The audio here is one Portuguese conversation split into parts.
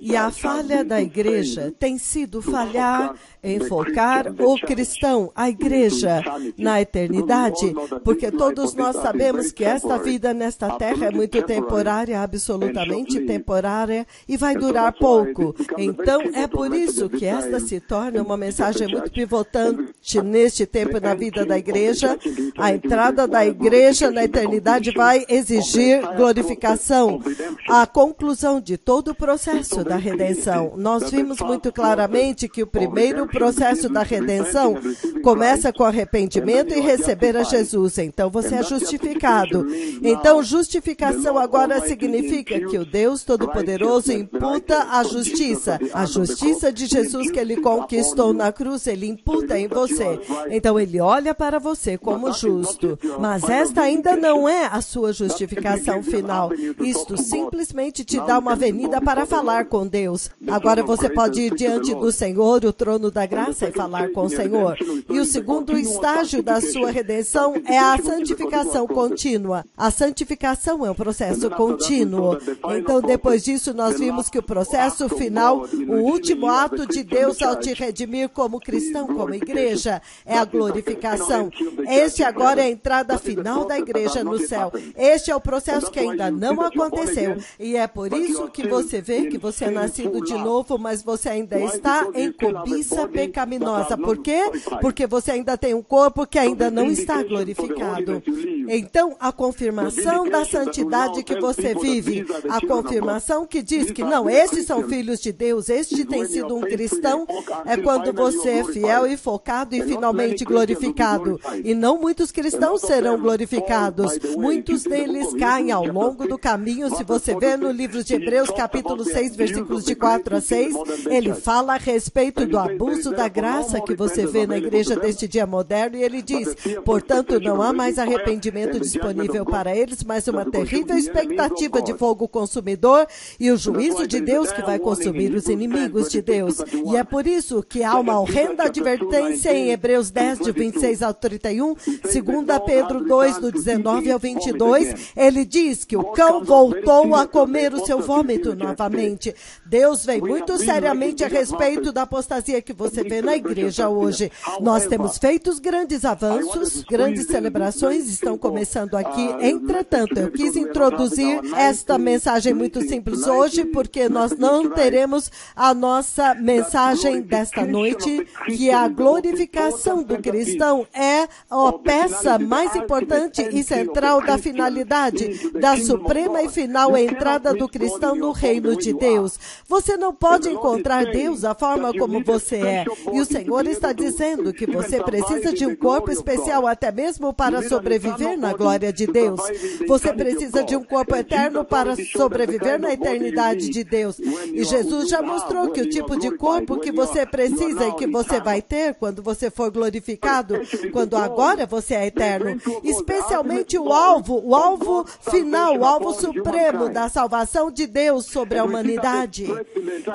E a falha da igreja tem sido falhar em focar o cristão, a igreja, na eternidade, porque todos nós sabemos que esta vida nesta terra é muito temporária, absolutamente temporária, e vai durar pouco. Então, é por isso que esta se torna uma mensagem muito pivotante neste tempo na vida da igreja. A entrada da igreja na eternidade vai exigir glorificação, a conclusão de todo o processo da redenção. Nós vimos muito claramente que o primeiro processo da redenção começa com arrependimento e receber a Jesus. Então, você é justificado. Então, justificação agora significa que o Deus Todo-Poderoso imputa a justiça de Jesus que Ele conquistou na cruz, Ele imputa em você. Então, Ele olha para você como justo. Mas esta ainda não é a sua justificação final. Isto simplesmente te dá uma avenida para falar com Deus. Agora você pode ir diante do Senhor, o trono da graça, e falar com o Senhor. E o segundo estágio da sua redenção é a santificação contínua. A santificação é um processo contínuo. Então, depois disso, nós vimos que o processo final, o último ato de Deus ao te redimir como cristão, como igreja, é a glorificação. Este agora é a entrada final da igreja no céu. Este é o processo que ainda não aconteceu. E é por isso que você vê que você é nascido de novo, mas você ainda está em cobiça pecaminosa. Por quê? Porque você ainda tem um corpo que ainda não está glorificado. Então, a confirmação da santidade que você vive, a confirmação que diz que não, estes são filhos de Deus, este tem sido um cristão, é quando você é fiel e focado e finalmente glorificado. E não muitos cristãos serão glorificados. Muitos deles caem ao longo do caminho. Se você vê no livro de Hebreus, capítulo 6, versículos de 4 a 6, ele fala a respeito do abuso da graça que você vê na igreja deste dia moderno, e ele diz, portanto, não há mais arrependimento disponível para eles, mas uma terrível expectativa de fogo consumidor e o juízo de Deus que vai consumir os inimigos de Deus. E é por isso que há uma horrenda advertência em Hebreus 10, de 26 ao 31, 2 Pedro 2, do 19 ao 22, ele diz que o cão voltou a comer o seu vômito novamente. Deus vem muito seriamente a respeito da apostasia que você vê na igreja hoje. Nós temos feito grandes avanços, grandes celebrações estão começando aqui. Entretanto, eu quis introduzir esta mensagem muito simples hoje, porque nós não teremos a nossa mensagem desta noite, que a glorificação do cristão é a peça mais importante e central da finalidade, da suprema e final entrada do cristão no reino de Deus. Você não pode encontrar Deus da forma como você é. E o Senhor está dizendo que você precisa de um corpo especial, até mesmo para sobreviver na glória de Deus. Você precisa de um corpo eterno para sobreviver na eternidade de Deus. E Jesus já mostrou que o tipo de corpo que você precisa e que você vai ter quando você for glorificado, quando agora você é eterno. Especialmente o alvo final, o alvo supremo da salvação de Deus sobre a humanidade.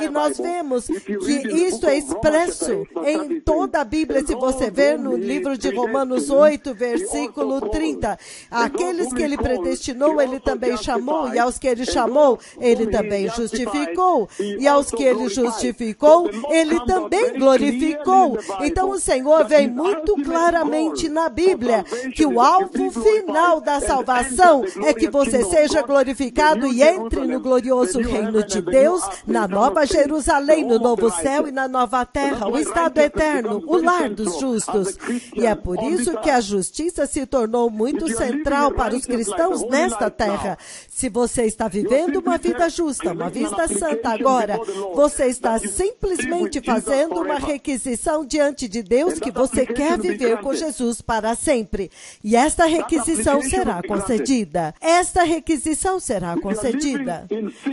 E nós vemos que isso é expresso em toda a Bíblia. Se você ver no livro de Romanos 8, versículo 30, aqueles que ele predestinou, ele também chamou, e aos que ele chamou, ele também justificou, e aos que ele justificou, ele também glorificou. Então o Senhor vem muito claramente na Bíblia que o alvo final da salvação é que você seja glorificado e entre no glorioso reino de Deus, na Nova Jerusalém, no novo céu e na nova terra, o estado eterno, o lar dos justos. E é por isso que a justiça se tornou muito central para os cristãos nesta terra. Se você está vivendo uma vida justa, uma vida santa agora, você está simplesmente fazendo uma requisição diante de Deus que você quer viver com Jesus para sempre. E esta requisição será concedida. Esta requisição será concedida.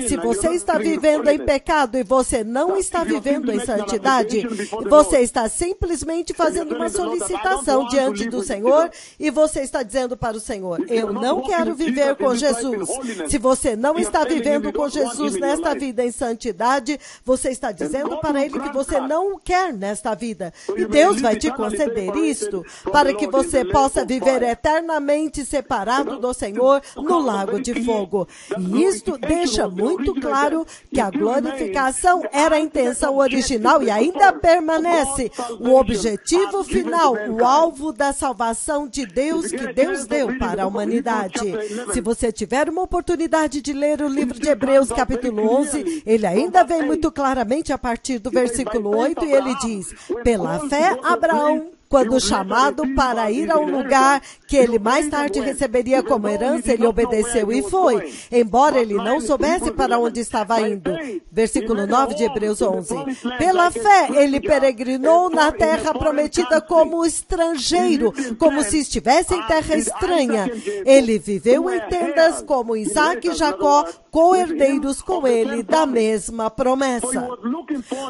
Se você está vivendo em pecado e você não está vivendo em santidade, você está simplesmente fazendo uma solicitação diante do Senhor e você está dizendo para o Senhor, eu não quero viver com Jesus. Se você não está vivendo com Jesus nesta vida em santidade, você está dizendo para Ele que você não o quer nesta vida. E Deus vai te conceder isto para que você possa viver eternamente separado do Senhor no lago de fogo. E isto deixa muito claro que a a glorificação era a intenção original e ainda permanece o objetivo final, o alvo da salvação de Deus que Deus deu para a humanidade. Se você tiver uma oportunidade de ler o livro de Hebreus, capítulo 11, ele ainda vem muito claramente a partir do versículo 8 e ele diz: pela fé, Abraão, quando chamado para ir a um lugar que ele mais tarde receberia como herança, ele obedeceu e foi, embora ele não soubesse para onde estava indo. Versículo 9 de Hebreus 11. Pela fé, ele peregrinou na terra prometida como estrangeiro, como se estivesse em terra estranha. Ele viveu em tendas como Isaac e Jacó, co-herdeiros com ele da mesma promessa.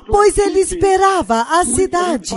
Pois ele esperava a cidade,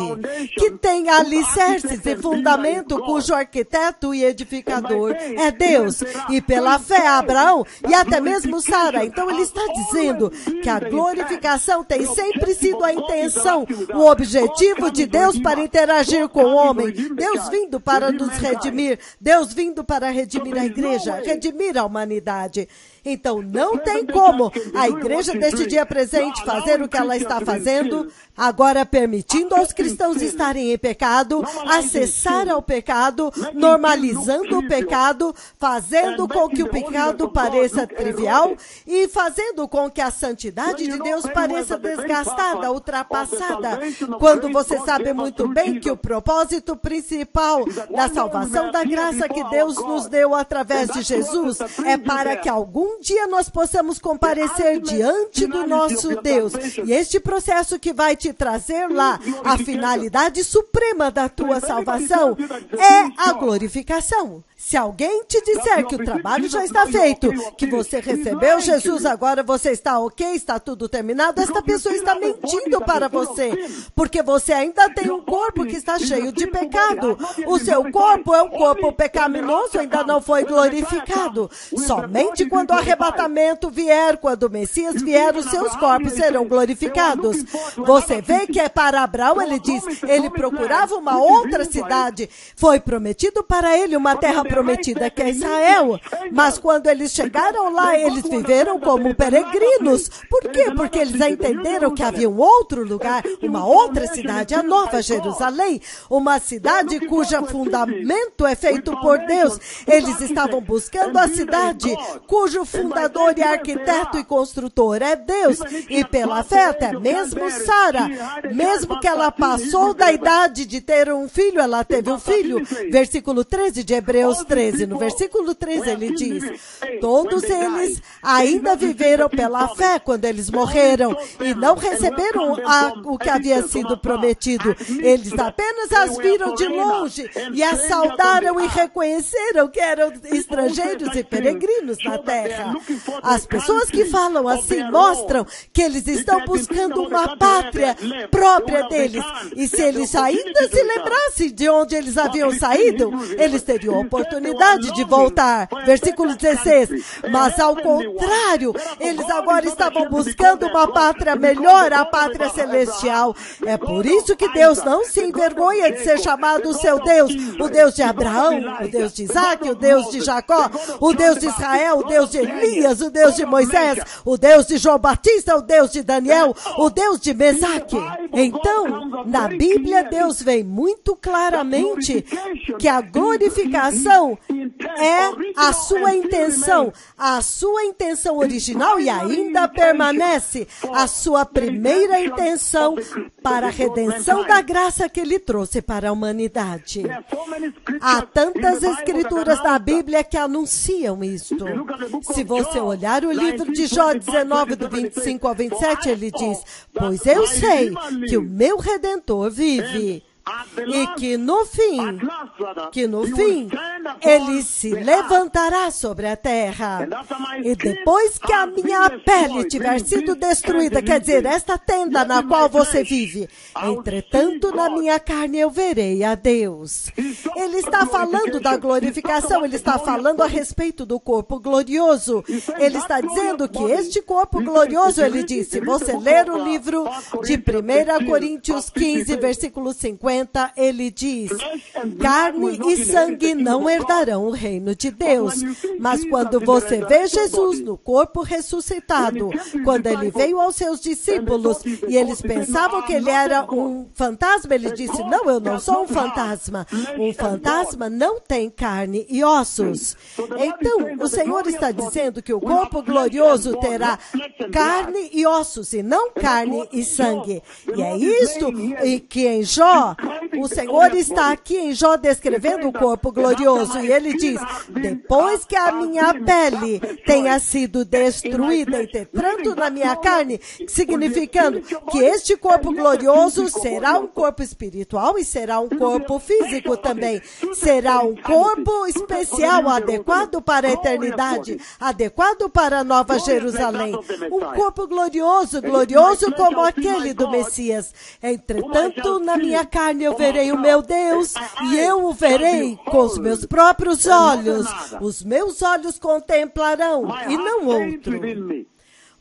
que tem alicerces e fundamento, cujo arquiteto e edificador é Deus. E pela fé, Abraão e até mesmo Sara. Então ele está dizendo que a glorificação tem sempre sido a intenção, o objetivo de Deus para interagir com o homem. Deus vindo para nos redimir, Deus vindo para redimir a igreja, redimir a humanidade. Então, não tem como a igreja deste dia presente fazer o que ela está fazendo, agora permitindo aos cristãos estarem em pecado, acessar ao pecado, normalizando o pecado, fazendo com que o pecado pareça trivial e fazendo com que a santidade de Deus pareça desgastada, ultrapassada, quando você sabe muito bem que o propósito principal da salvação da graça que Deus nos deu através de Jesus é para que algum dia nós possamos comparecer diante do nosso Deus. E este processo que vai te trazer lá a finalidade suprema da tua salvação é a glorificação. Se alguém te disser que o trabalho já está feito, que você recebeu Jesus, agora você está ok, está tudo terminado, esta pessoa está mentindo para você, porque você ainda tem um corpo que está cheio de pecado. O seu corpo é um corpo pecaminoso, ainda não foi glorificado. Somente quando o arrebatamento vier, quando o Messias vier, os seus corpos serão glorificados. Você vê que é para Abraão, ele diz, ele procurava uma outra cidade. Foi prometido para ele uma terra prometida que é Israel, mas quando eles chegaram lá, eles viveram como peregrinos. Por quê? Porque eles entenderam que havia um outro lugar, uma outra cidade, a Nova Jerusalém, uma cidade cujo fundamento é feito por Deus. Eles estavam buscando a cidade cujo fundador e arquiteto e construtor é Deus, e pela fé até mesmo Sara, mesmo que ela passou da idade de ter um filho, ela teve um filho. Versículo 13 de Hebreus 13. No versículo 13 ele diz: todos eles ainda viveram pela fé quando eles morreram e não receberam o que havia sido prometido. Eles apenas as viram de longe e as saudaram e reconheceram que eram estrangeiros e peregrinos na terra. As pessoas que falam assim mostram que eles estão buscando uma pátria própria deles. E se eles ainda se lembrassem de onde eles haviam saído, eles teriam a oportunidade de voltar. Versículo 16. Mas ao contrário, eles agora estavam buscando uma pátria melhor, a pátria celestial. É por isso que Deus não se envergonha de ser chamado o seu Deus, o Deus de Abraão, o Deus de Isaac, o Deus de Jacó, o Deus de Israel, o Deus de Elias, o Deus de Moisés, o Deus de João Batista, o Deus de Daniel, o Deus de Mesaque. Então, na Bíblia, Deus vem muito claramente que a glorificação é a sua intenção original e ainda permanece a sua primeira intenção para a redenção da graça que ele trouxe para a humanidade. Há tantas escrituras na Bíblia que anunciam isto. Se você olhar o livro de Jó 19, do 25 ao 27, ele diz: pois eu sei que o meu Redentor vive, e que no fim, ele se levantará sobre a terra. E depois que a minha pele tiver sido destruída, quer dizer, esta tenda na qual você vive, entretanto, na minha carne eu verei a Deus. Ele está falando da glorificação, ele está falando a respeito do corpo glorioso. Ele está dizendo que este corpo glorioso, ele diz, se você ler o livro de 1 Coríntios 15, versículo 50, ele diz: carne e sangue não herdarão o reino de Deus. Mas quando você vê Jesus no corpo ressuscitado, quando ele veio aos seus discípulos e eles pensavam que ele era um fantasma, ele disse, não, eu não sou um fantasma. Um fantasma não tem carne e ossos. Então, o Senhor está dizendo que o corpo glorioso terá carne e ossos, e não carne e sangue. E é isto que em Jó, o Senhor está aqui em Jó descrevendo o corpo glorioso. E ele diz, depois que a minha pele tenha sido destruída, entrando na minha carne, significando que este corpo glorioso será um corpo espiritual e será um corpo físico também. Será um corpo especial, adequado para a eternidade, adequado para a Nova Jerusalém. Um corpo glorioso, glorioso como aquele do Messias. Entretanto, na minha carne eu verei o meu Deus e eu o verei com os meus próprios olhos. Os meus olhos contemplarão e não outro.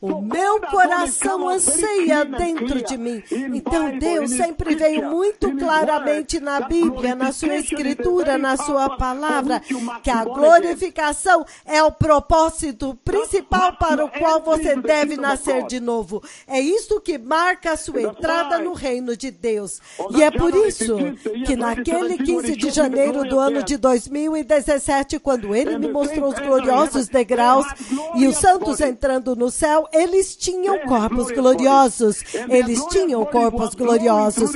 O meu coração anseia dentro de mim. Então Deus sempre veio muito claramente na Bíblia, na sua escritura, na sua palavra, que a glorificação é o propósito principal para o qual você deve nascer de novo. É isso que marca a sua entrada no reino de Deus. E é por isso que naquele 15 de janeiro do ano de 2017, quando ele me mostrou os gloriosos degraus e os santos entrando no céu, eles tinham corpos gloriosos. Eles tinham corpos gloriosos.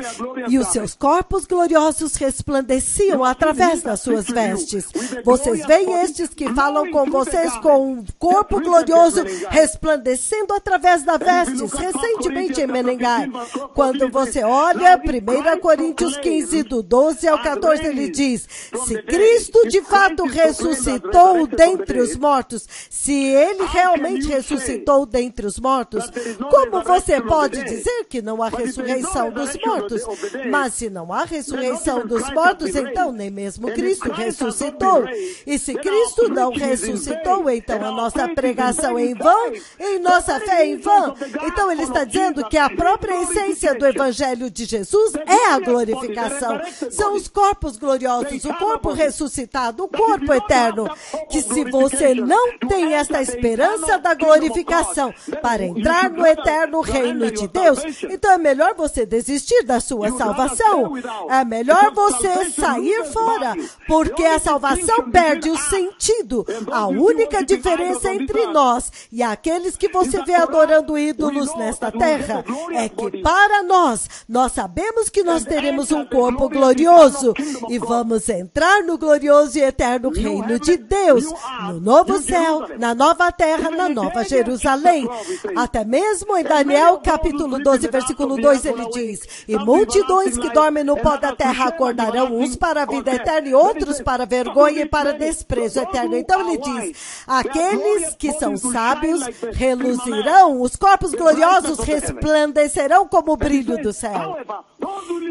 E os seus corpos gloriosos resplandeciam através das suas vestes. Vocês veem estes que falam com vocês com um corpo glorioso resplandecendo através das vestes. Recentemente em Menengai, quando você olha 1 Coríntios 15, do 12 ao 14, ele diz, se Cristo de fato ressuscitou dentre os mortos, se ele realmente ressuscitou dentre os mortos, como você pode dizer que não há ressurreição dos mortos? Mas se não há ressurreição dos mortos, então nem mesmo Cristo ressuscitou. E se Cristo não ressuscitou, então a nossa pregação é em vão, e nossa fé é em vão. Então ele está dizendo que a própria essência do Evangelho de Jesus é a glorificação. São os corpos gloriosos, o corpo ressuscitado, o corpo eterno. Que se você não tem esta esperança da glorificação para entrar no eterno reino de Deus, então é melhor você desistir da sua salvação. É melhor você sair fora, porque a salvação perde o sentido. A única diferença entre nós e aqueles que você vê adorando ídolos nesta terra é que para nós sabemos que nós teremos um corpo glorioso e vamos entrar no glorioso e eterno reino de Deus, no novo céu, na nova terra, na nova Jerusalém. Até mesmo em Daniel, capítulo 12, versículo 2, ele diz, e multidões que dormem no pó da terra acordarão, uns para a vida eterna e outros para vergonha e para desprezo eterno. Então ele diz, aqueles que são sábios reluzirão, os corpos gloriosos resplandecerão como o brilho do céu.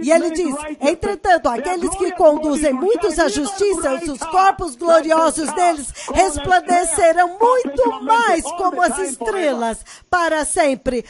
E ele diz, entretanto, aqueles que conduzem muitos à justiça, os corpos gloriosos deles resplandecerão muito mais como as estrelas para sempre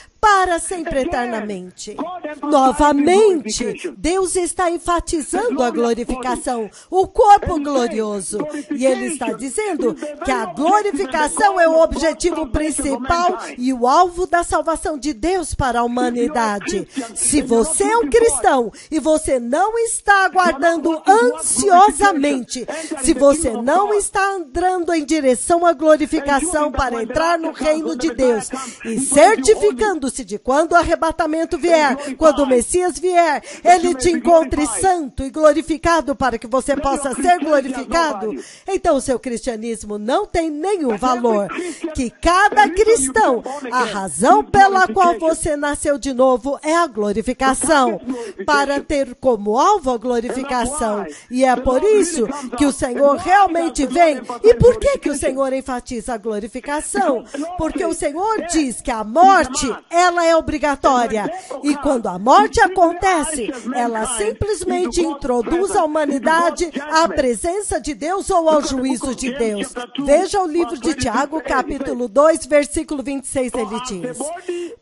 eternamente. Novamente, Deus está enfatizando a glorificação, o corpo glorioso. E ele está dizendo que a glorificação é o objetivo principal e o alvo da salvação de Deus para a humanidade. Se você é um cristão e você não está aguardando ansiosamente, se você não está andando em direção à glorificação para entrar no reino de Deus e certificando-se de quando o arrebatamento vier, quando o Messias vier, ele te encontre santo e glorificado para que você possa ser glorificado, então o seu cristianismo não tem nenhum valor. Que cada cristão, a razão pela qual você nasceu de novo é a glorificação, para ter como alvo a glorificação. E é por isso que o Senhor realmente vem. E por que o Senhor enfatiza a glorificação? Porque o Senhor diz que a morte, ela é obrigatória. E quando a morte acontece, ela simplesmente introduz a humanidade à presença de Deus ou ao juízo de Deus. Veja o livro de Tiago, capítulo 2, versículo 26, ele diz,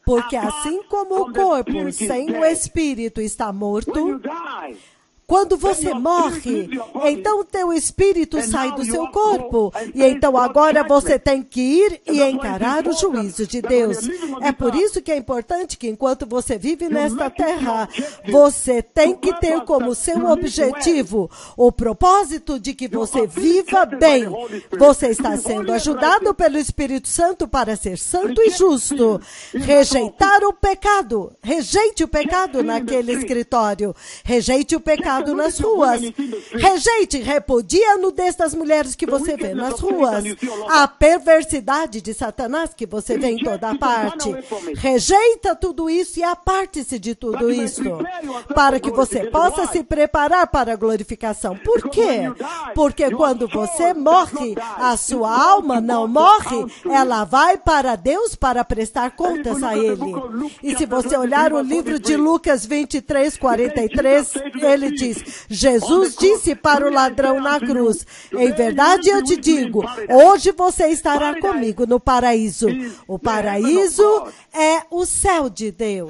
porque assim como o corpo sem o espírito está morto, Quando você morre, então teu espírito sai do seu corpo. E então agora você tem que ir e encarar o juízo de Deus. É por isso que é importante que enquanto você vive nesta terra, você tem que ter como seu objetivo o propósito de que você viva bem. Você está sendo ajudado pelo Espírito Santo para ser santo e justo. Rejeitar o pecado. Rejeite o pecado naquele escritório. Rejeite o pecado nas ruas. Rejeite, repudie a nudez das mulheres que você vê nas ruas. A perversidade de Satanás que você vê em toda parte. Rejeita tudo isso e aparte-se de tudo isso. Para que você possa se preparar para a glorificação. Por quê? Porque quando você morre, a sua alma não morre, ela vai para Deus para prestar contas a Ele. E se você olhar o livro de Lucas 23, 43, ele diz, Jesus disse para o ladrão na cruz, em verdade eu te digo, hoje você estará comigo no paraíso. O paraíso é o céu de Deus.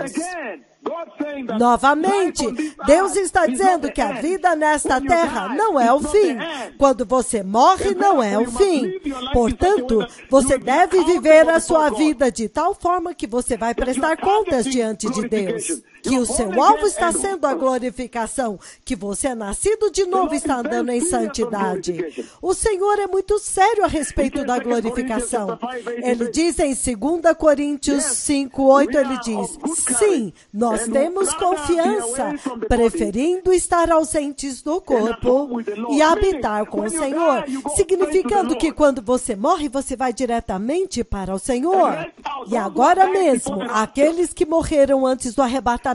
Novamente, Deus está dizendo que a vida nesta terra não é o fim. Quando você morre, não é o fim. Portanto, você deve viver a sua vida de tal forma que você vai prestar contas diante de Deus. Que o seu alvo está sendo a glorificação, que você é nascido de novo e está andando em santidade. O Senhor é muito sério a respeito da glorificação. Ele diz em 2 Coríntios 5:8, ele diz, sim, nós temos confiança, preferindo estar ausentes do corpo e habitar com o Senhor, significando que quando você morre, você vai diretamente para o Senhor. E agora mesmo, aqueles que morreram antes do arrebatamento,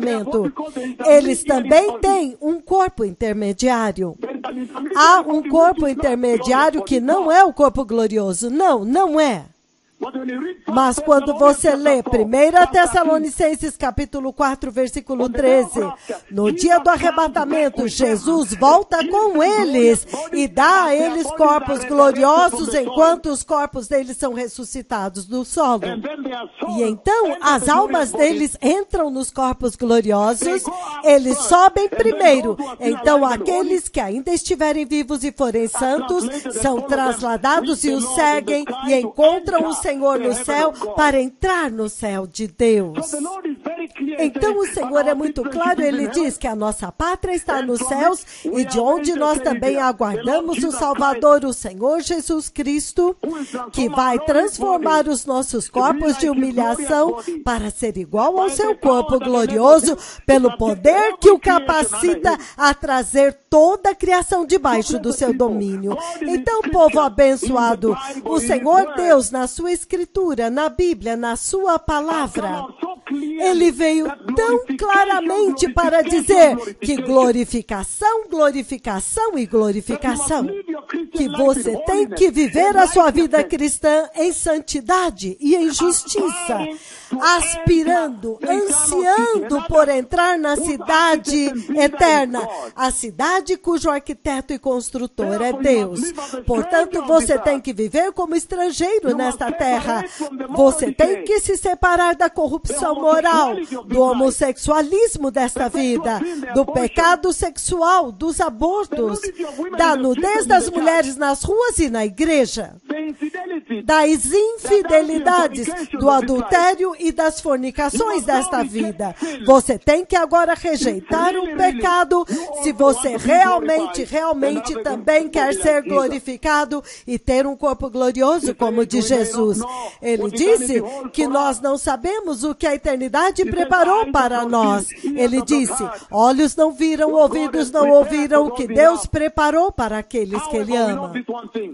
eles também têm um corpo intermediário. Há um corpo intermediário que não é o corpo glorioso. Não, não é. Mas quando você lê 1 Tessalonicenses capítulo 4, versículo 13, no dia do arrebatamento, Jesus volta com eles e dá a eles corpos gloriosos enquanto os corpos deles são ressuscitados do solo. E então as almas deles entram nos corpos gloriosos, eles sobem primeiro. Então aqueles que ainda estiverem vivos e forem santos são trasladados e os seguem e encontram o Senhor no céu para entrar no céu de Deus. Então o Senhor é muito claro, ele diz que a nossa pátria está nos céus e de onde nós também aguardamos o Salvador, o Senhor Jesus Cristo, que vai transformar os nossos corpos de humilhação para ser igual ao seu corpo glorioso, pelo poder que o capacita a trazer toda a criação debaixo do seu domínio. Então, povo abençoado, o Senhor Deus, na sua Escritura, na Bíblia, na sua palavra, ele veio tão claramente para dizer que glorificação, glorificação e glorificação, que você tem que viver a sua vida cristã em santidade e em justiça, aspirando, ansiando por entrar na cidade eterna, a cidade cujo arquiteto e construtor é Deus. Portanto, você tem que viver como estrangeiro nesta terra. Você tem que se separar da corrupção moral, do homossexualismo desta vida, do pecado sexual, dos abortos, da nudez das mulheres nas ruas e na igreja, das infidelidades, do adultério e das fornicações desta vida. Você tem que agora rejeitar o pecado se você realmente também quer ser glorificado e ter um corpo glorioso como o de Jesus. Ele disse que nós não sabemos o que a eternidade preparou para nós. Ele disse, olhos não viram, ouvidos não ouviram o que Deus preparou para aqueles que Ele ama.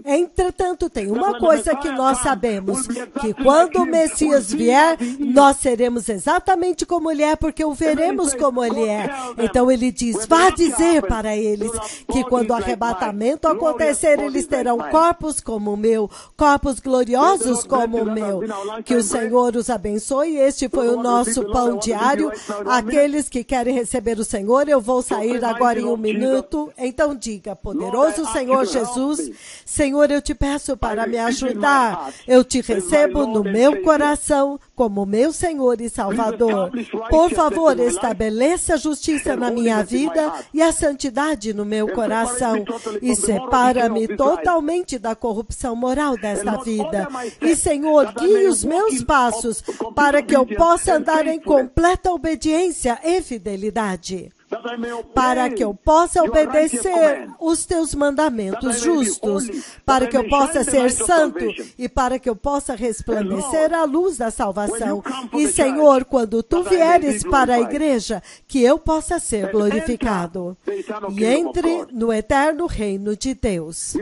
Entretanto, tem uma coisa que nós sabemos, que quando o Messias vier, nós seremos exatamente como Ele é, porque o veremos como Ele é. Então Ele diz, vá dizer para eles que quando o arrebatamento acontecer, eles terão corpos como o meu, corpos gloriosos como o meu. Que o Senhor os abençoe. Este foi o nosso pão diário. Aqueles que querem receber o Senhor, eu vou sair agora em um minuto. Então diga, poderoso Senhor Jesus, Senhor, eu te peço para me ajudar igreja. Eu te recebo no meu coração como meu Senhor e Salvador. Por favor, estabeleça a justiça na minha vida e a santidade no meu coração. E separa-me totalmente da corrupção moral desta vida. E, Senhor, guie os meus passos para que eu possa andar em completa obediência e fidelidade. Para que eu possa obedecer os teus mandamentos justos, para que eu possa ser santo e para que eu possa resplandecer a luz da salvação. E, Senhor, quando tu vieres para a igreja, que eu possa ser glorificado e entre no eterno reino de Deus.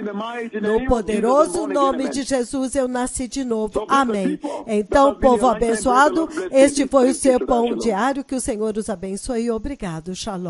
No poderoso nome de Jesus eu nasci de novo. Amém. Então, povo abençoado, este foi o seu pão diário. Que o Senhor os abençoe e obrigado. Shalom.